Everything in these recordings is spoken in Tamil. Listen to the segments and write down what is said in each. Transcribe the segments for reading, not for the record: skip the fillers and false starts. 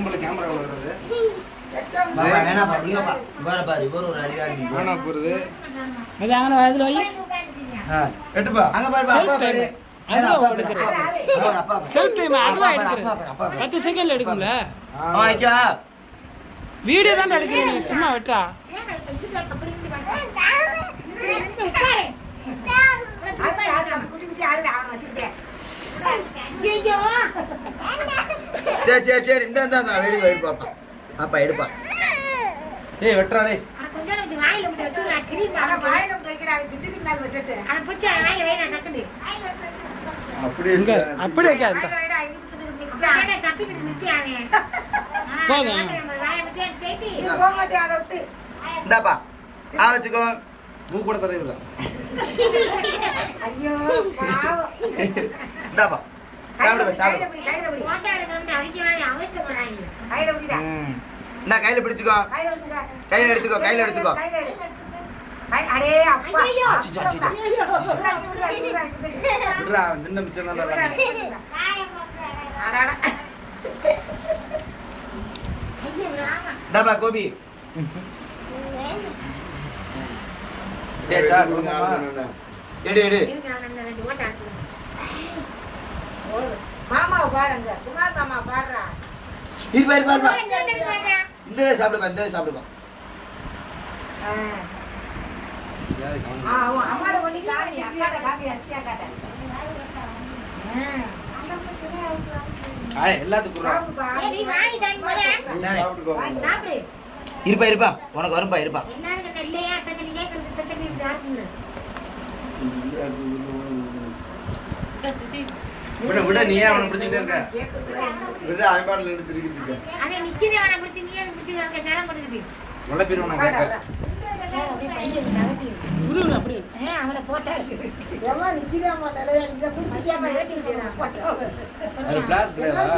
நம்மளுக்கு கேமரா வருது வேணா பாருங்கப்பா இவர பாரு இவர் ஒரு அடியாடி வேணா போறது அது அங்க வயதுல வை எட்டுப்பா அங்க பாரு அப்பா பாரு அதுவா எடுக்குற அப்பா செல்ஃப் டைம் அதுவா எடுக்குற 10 செகண்ட்ல எடுக்கும்ல ஐயா வீடியோ தான் எடுக்குற நீ சும்மா வெட்றா சரி சரி சரி இந்த வெளி எடுப்பா அப்பா எடுப்பா ஏய் வெட்றா டேய் அப்படி எங்க அப்படி வைக்காத போதும் இந்தாப்பா வச்சுக்கோ பூ கூட தரவில்லை இந்தாப்பா சாப்பிடுப்பா சாப்பிடு இந்தா கையில பிடிச்சுக்கோ கையில எடுத்துக்கோ கையில எடுத்துக்கோ விட்றா சின்ன மிச்சம் தான் இந்தாப்பா கோபி டேய் சார் கொடுங்கம்மா எடு எடு மாமா பாருங்க குமார் மாமா பாருடா இருப்பா இருப்பா இந்த சாப்பிடுப்பா இந்த சாப்பிடுப்பா அம்மாட பண்ணி காமி அக்காட காமி அத்தியா காட்ட எல்லாத்துக்கும் நீ வாங்கி சாப்பிடு இருப்பா இருப்பா உனக்கு வரும்பா இருப்பா எல்லாரும் இல்லையா தண்ணி கேக்குறது தண்ணி யாருக்குன்னு விட விட நீ ஏன் அவனை பிடிச்சிட்டே இருக்க விட ஐபாட்ல எடுத்து திருக்கிட்டு இருக்க அவன் நிக்கிறவனை பிடிச்சி நீ எனக்கு பிடிச்சி இருக்க சேரம் போட்டுக்கிட்டு நல்ல பேர் உனக்கு கேட்க அவனை போட்டா எவ்வளோ நிக்கிறவன் நிலையா இதை பிடிச்சிக்காம ஏட்டி போட்டோ அது ஃபிளாஷ் கிடையாதா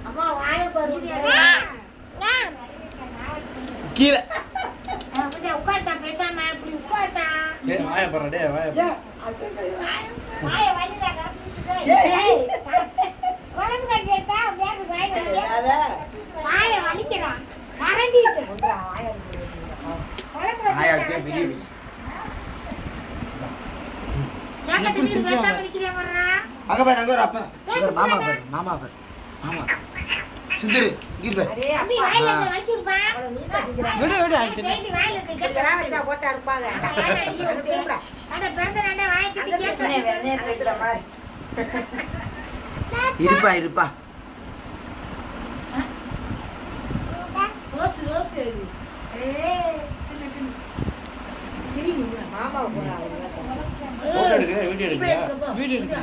அம்மா வாய பாரு கீழே உட்கார்த்தா பேசாம இப்படி உட்கார்த்தா டேய் வாய பாரு டேய் வாய பாரு வாய வலிதா உனக்கு தான் கேட்டா வேறு வாய வலிக்கிறா கரண்டி ஆயாக்கே பெரிய விஷயம் அங்க பாரு அங்க ஒரு அப்பா இவர் மாமா பாரு மாமா பாரு மாமா சுந்தரி இங்க பாரு விடு விடு போட்டா இருப்பாங்க இருப்பா இருப்பா மாமா போட்டோ எடுக்கறியா வீடியோ எடுக்கறியா வீடியோ எடுக்க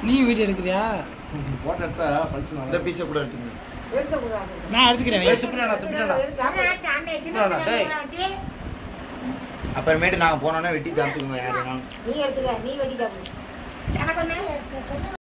நீ வீடியோ எடுக்கிறியா போட்டோ எடுத்தா பழிச்சு இந்த பீஸை கூட எடுத்துங்க நான் எடுத்துக்கிறேன் ஏய் துப்புறேனா துப்புறேனா டேய் அப்புறமேட்டு நாங்க போனோம்னா வெட்டி சாப்பிட்டுக்கோங்க யாரும் நீ எடுத்துக்க நீ வெட்டி சாப்பிடு எனக்கு